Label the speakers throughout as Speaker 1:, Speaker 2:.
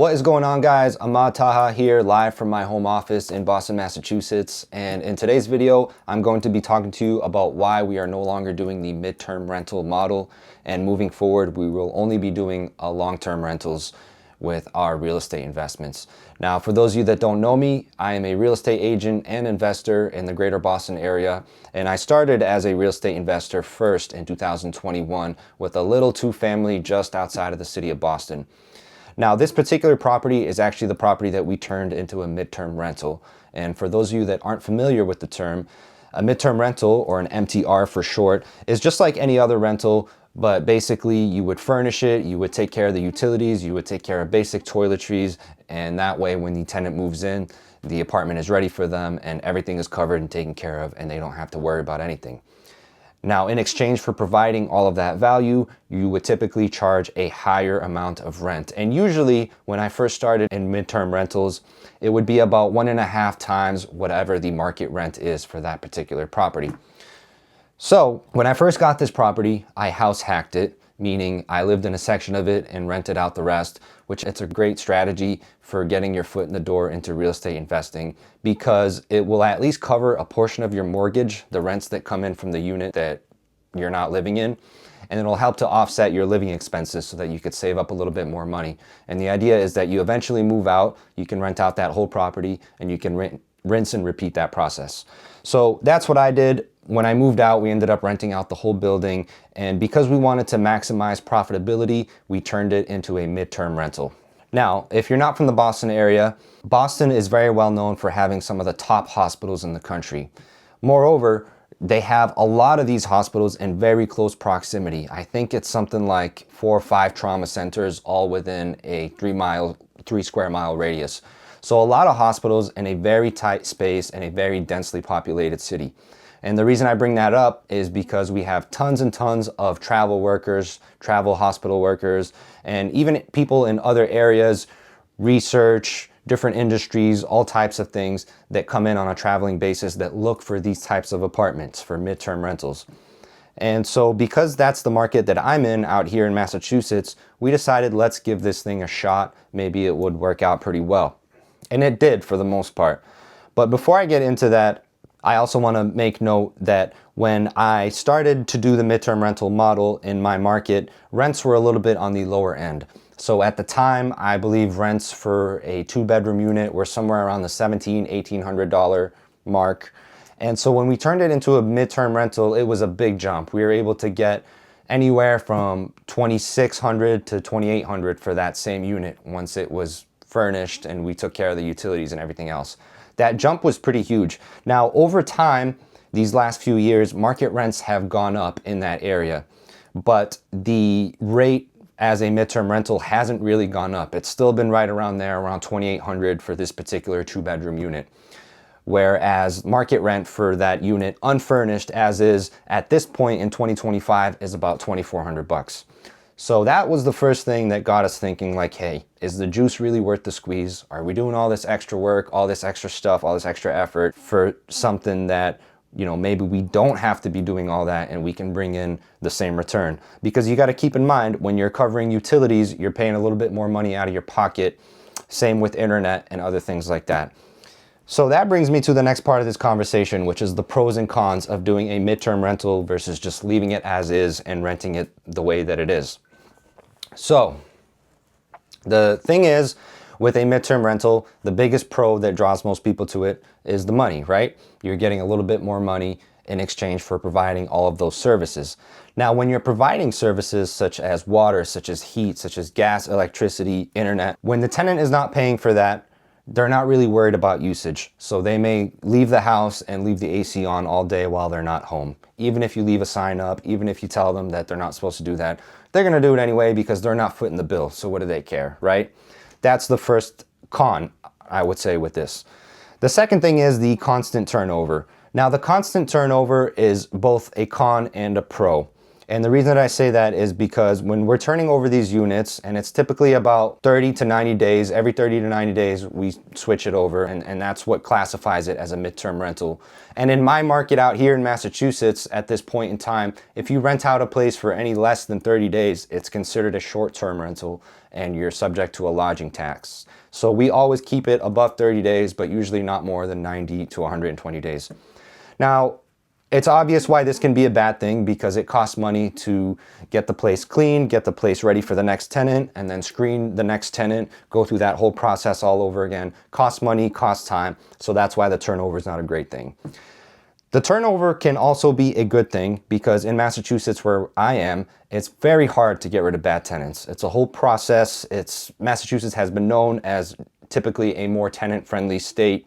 Speaker 1: What is going on, guys? Ahmad Taha here, live from my home office in Boston, Massachusetts. And in today's video, I'm going to be talking to you about why we are no longer doing the midterm rental model. And moving forward, we will only be doing long-term rentals with our real estate investments. Now, for those of you that don't know me, I am a real estate agent and investor in the greater Boston area. And I started as a real estate investor first in 2021 with a little two-family just outside of the city of Boston. Now, this particular property is actually the property that we turned into a midterm rental. And for those of you that aren't familiar with the term, a midterm rental, or an MTR for short, is just like any other rental, but basically you would furnish it, you would take care of the utilities, you would take care of basic toiletries, and that way when the tenant moves in, the apartment is ready for them and everything is covered and taken care of and they don't have to worry about anything. Now, in exchange for providing all of that value, you would typically charge a higher amount of rent. And usually, when I first started in midterm rentals, it would be about 1.5 times whatever the market rent is for that particular property. So, when I first got this property, I house hacked it, meaning I lived in a section of it and rented out the rest, which it's a great strategy for getting your foot in the door into real estate investing because it will at least cover a portion of your mortgage, the rents that come in from the unit that you're not living in, and it'll help to offset your living expenses so that you could save up a little bit more money. And the idea is that you eventually move out, you can rent out that whole property, and you can rinse and repeat that process. So that's what I did. When I moved out, we ended up renting out the whole building, and because we wanted to maximize profitability, we turned it into a midterm rental. Now, if you're not from the Boston area, Boston is very well known for having some of the top hospitals in the country. Moreover, they have a lot of these hospitals in very close proximity. I think it's something like 4 or 5 trauma centers all within a 3 square mile radius. So a lot of hospitals in a very tight space in a very densely populated city. And the reason I bring that up is because we have tons and tons of travel workers, travel hospital workers, and even people in other areas, research, different industries, all types of things that come in on a traveling basis that look for these types of apartments for midterm rentals. And so because that's the market that I'm in out here in Massachusetts, we decided let's give this thing a shot. Maybe it would work out pretty well. And it did for the most part. But before I get into that, I also want to make note that when I started to do the midterm rental model in my market, rents were a little bit on the lower end. So at the time, I believe rents for a 2-bedroom unit were somewhere around the $1,700, $1,800 mark. And so when we turned it into a midterm rental, it was a big jump. We were able to get anywhere from $2,600 to $2,800 for that same unit once it was furnished and we took care of the utilities and everything else. That jump was pretty huge. Now, over time, these last few years, market rents have gone up in that area, but the rate as a midterm rental hasn't really gone up. It's still been right around there, around $2,800 for this particular 2-bedroom unit. Whereas market rent for that unit unfurnished as is at this point in 2025 is about $2,400. So that was the first thing that got us thinking like, hey, is the juice really worth the squeeze? Are we doing all this extra work, all this extra stuff, all this extra effort for something that, you know, maybe we don't have to be doing all that and we can bring in the same return? Because you got to keep in mind when you're covering utilities, you're paying a little bit more money out of your pocket. Same with internet and other things like that. So that brings me to the next part of this conversation, which is the pros and cons of doing a midterm rental versus just leaving it as is and renting it the way that it is. So the thing is, with a midterm rental, the biggest pro that draws most people to it is the money, right? You're getting a little bit more money in exchange for providing all of those services. Now, when you're providing services such as water, such as heat, such as gas, electricity, internet, when the tenant is not paying for that, they're not really worried about usage. So they may leave the house and leave the AC on all day while they're not home. Even if you leave a sign up, even if you tell them that they're not supposed to do that, they're gonna do it anyway because they're not footing the bill. So what do they care, right? That's the first con, I would say, with this. The second thing is the constant turnover. Now, the constant turnover is both a con and a pro. And the reason that I say that is because when we're turning over these units, and it's typically about 30 to 90 days, every 30 to 90 days, we switch it over, and that's what classifies it as a midterm rental. And in my market out here in Massachusetts, at this point in time, if you rent out a place for any less than 30 days, it's considered a short-term rental, and you're subject to a lodging tax. So we always keep it above 30 days, but usually not more than 90 to 120 days. Now, it's obvious why this can be a bad thing, because it costs money to get the place clean, get the place ready for the next tenant, and then screen the next tenant, go through that whole process all over again. Costs money, costs time, so that's why the turnover is not a great thing. The turnover can also be a good thing, because in Massachusetts, where I am, it's very hard to get rid of bad tenants. It's a whole process. Massachusetts has been known as typically a more tenant-friendly state.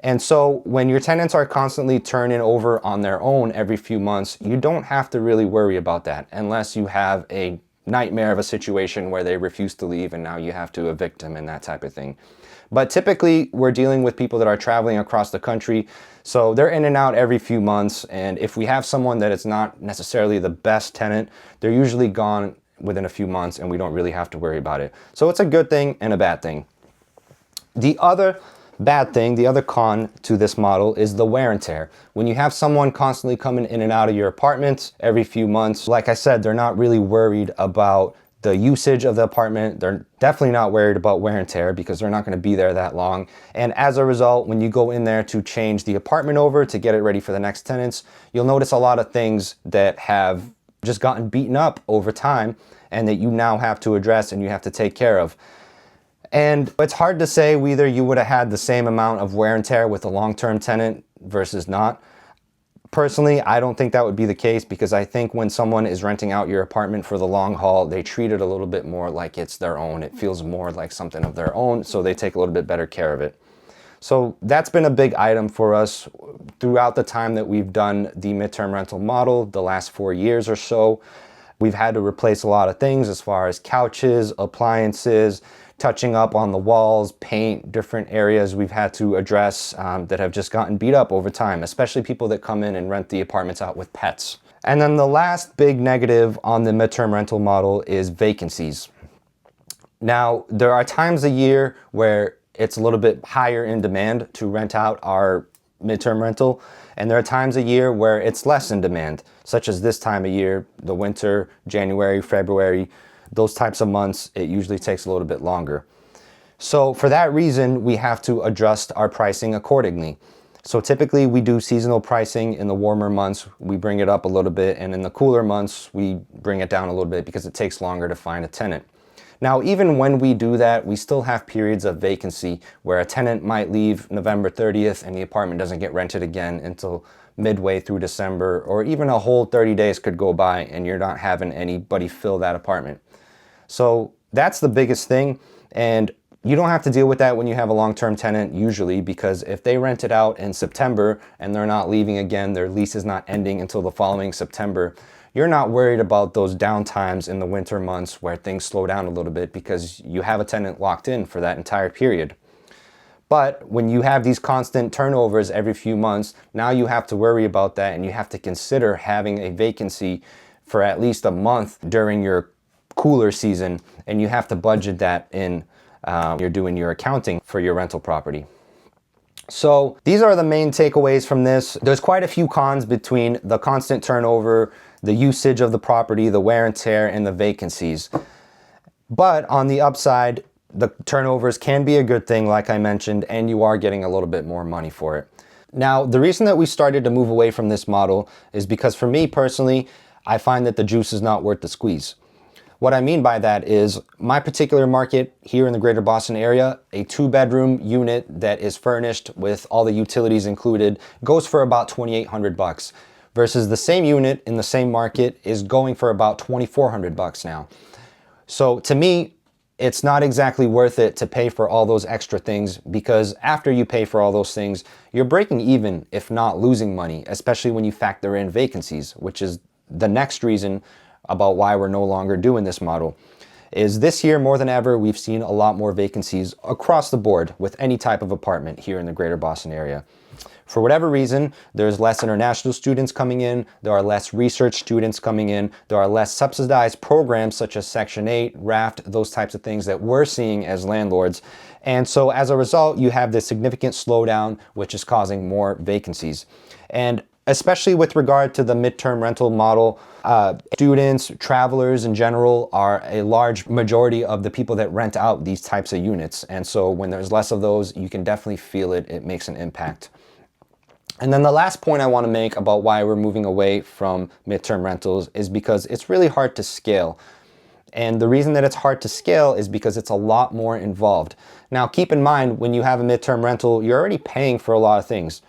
Speaker 1: And so when your tenants are constantly turning over on their own every few months, you don't have to really worry about that, unless you have a nightmare of a situation where they refuse to leave and now you have to evict them and that type of thing. But typically we're dealing with people that are traveling across the country, so they're in and out every few months, and if we have someone that is not necessarily the best tenant, they're usually gone within a few months and we don't really have to worry about it. So it's a good thing and a bad thing. The other bad thing, the other con to this model, is the wear and tear. When you have someone constantly coming in and out of your apartment every few months, like I said, they're not really worried about the usage of the apartment. They're definitely not worried about wear and tear, because they're not going to be there that long. And as a result, when you go in there to change the apartment over to get it ready for the next tenants, you'll notice a lot of things that have just gotten beaten up over time and that you now have to address and you have to take care of. And it's hard to say whether you would have had the same amount of wear and tear with a long-term tenant versus not. Personally, I don't think that would be the case, because I think when someone is renting out your apartment for the long haul, they treat it a little bit more like it's their own. It feels more like something of their own, so they take a little bit better care of it. So that's been a big item for us throughout the time that we've done the midterm rental model, the last 4 years or so. We've had to replace a lot of things as far as couches, appliances, touching up on the walls, paint, different areas we've had to address that have just gotten beat up over time, especially people that come in and rent the apartments out with pets. And then the last big negative on the midterm rental model is vacancies. Now, there are times a year where it's a little bit higher in demand to rent out our midterm rental, and there are times a year where it's less in demand, such as this time of year, the winter, January, February. Those types of months, it usually takes a little bit longer. So for that reason, we have to adjust our pricing accordingly. So typically we do seasonal pricing. In the warmer months, we bring it up a little bit, and in the cooler months, we bring it down a little bit because it takes longer to find a tenant. Now, even when we do that, we still have periods of vacancy where a tenant might leave November 30th and the apartment doesn't get rented again until midway through December, or even a whole 30 days could go by and you're not having anybody fill that apartment. So that's the biggest thing, and you don't have to deal with that when you have a long-term tenant usually, because if they rent it out in September and they're not leaving again, their lease is not ending until the following September, you're not worried about those downtimes in the winter months where things slow down a little bit, because you have a tenant locked in for that entire period. But when you have these constant turnovers every few months, now you have to worry about that, and you have to consider having a vacancy for at least a month during your cooler season, and you have to budget that in you're doing your accounting for your rental property. So these are the main takeaways from this. There's quite a few cons between the constant turnover, the usage of the property, the wear and tear, and the vacancies. But on the upside, the turnovers can be a good thing, like I mentioned, and you are getting a little bit more money for it. Now, the reason that we started to move away from this model is because for me personally, I find that the juice is not worth the squeeze. What I mean by that is my particular market here in the greater Boston area, a 2-bedroom unit that is furnished with all the utilities included goes for about $2,800, versus the same unit in the same market is going for about $2,400 now. So to me, it's not exactly worth it to pay for all those extra things, because after you pay for all those things, you're breaking even, if not losing money, especially when you factor in vacancies, which is the next reason about why we're no longer doing this model. is this year more than ever, we've seen a lot more vacancies across the board with any type of apartment here in the greater Boston area. For whatever reason, there's less international students coming in, there are less research students coming in, there are less subsidized programs such as Section 8, RAFT, those types of things that we're seeing as landlords. And so as a result, you have this significant slowdown, which is causing more vacancies. And especially with regard to the midterm rental model, students, travelers in general are a large majority of the people that rent out these types of units. And so when there's less of those, you can definitely feel it. It makes an impact. And then the last point I want to make about why we're moving away from midterm rentals is because it's really hard to scale. And the reason that it's hard to scale is because it's a lot more involved. Now, keep in mind, when you have a midterm rental, you're already paying for a lot of things.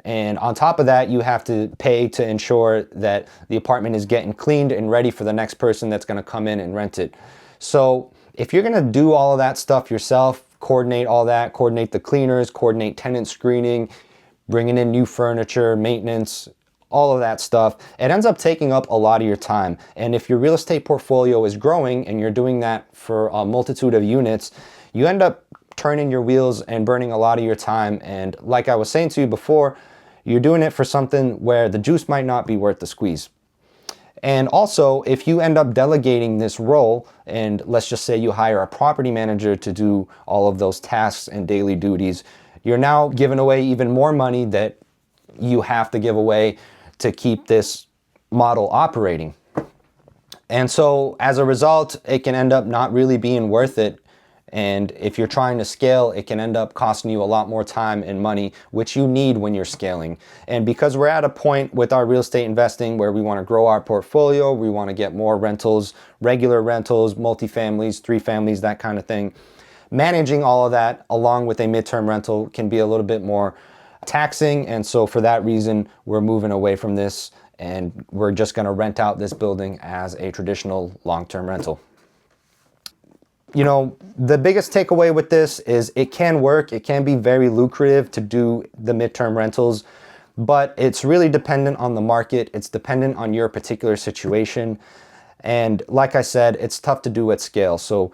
Speaker 1: And on top of that, you have to pay to ensure that the apartment is getting cleaned and ready for the next person that's going to come in and rent it. So if you're going to do all of that stuff yourself, coordinate all that, coordinate the cleaners, coordinate tenant screening, bringing in new furniture, maintenance, all of that stuff, it ends up taking up a lot of your time. And if your real estate portfolio is growing and you're doing that for a multitude of units, you end up turning your wheels and burning a lot of your time. And like I was saying to you before, you're doing it for something where the juice might not be worth the squeeze. And also, if you end up delegating this role, and let's just say you hire a property manager to do all of those tasks and daily duties, you're now giving away even more money that you have to give away to keep this model operating. And so as a result, it can end up not really being worth it. And if you're trying to scale, it can end up costing you a lot more time and money, which you need when you're scaling. And because we're at a point with our real estate investing where we want to grow our portfolio, we want to get more rentals, regular rentals, multifamilies, 3 families, that kind of thing. Managing all of that along with a midterm rental can be a little bit more taxing. And so for that reason, we're moving away from this and we're just going to rent out this building as a traditional long-term rental. You know, the biggest takeaway with this is it can work. It can be very lucrative to do the midterm rentals, but it's really dependent on the market. It's dependent on your particular situation. And like I said, it's tough to do at scale. So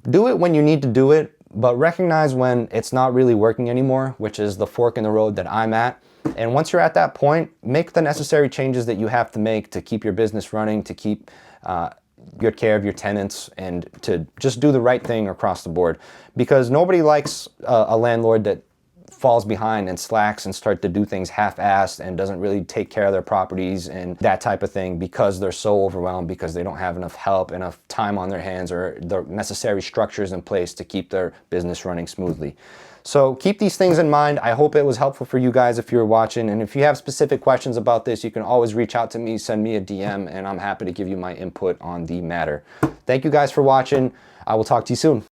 Speaker 1: do it when you need to do it, but recognize when it's not really working anymore, which is the fork in the road that I'm at. And once you're at that point, make the necessary changes that you have to make to keep your business running, to keep good care of your tenants, and to just do the right thing across the board. Because nobody likes a landlord that falls behind and slacks and start to do things half-assed and doesn't really take care of their properties and that type of thing because they're so overwhelmed because they don't have enough help, enough time on their hands, or the necessary structures in place to keep their business running smoothly. So keep these things in mind. I hope it was helpful for you guys if you're watching. And if you have specific questions about this, you can always reach out to me, send me a DM, and I'm happy to give you my input on the matter. Thank you guys for watching. I will talk to you soon.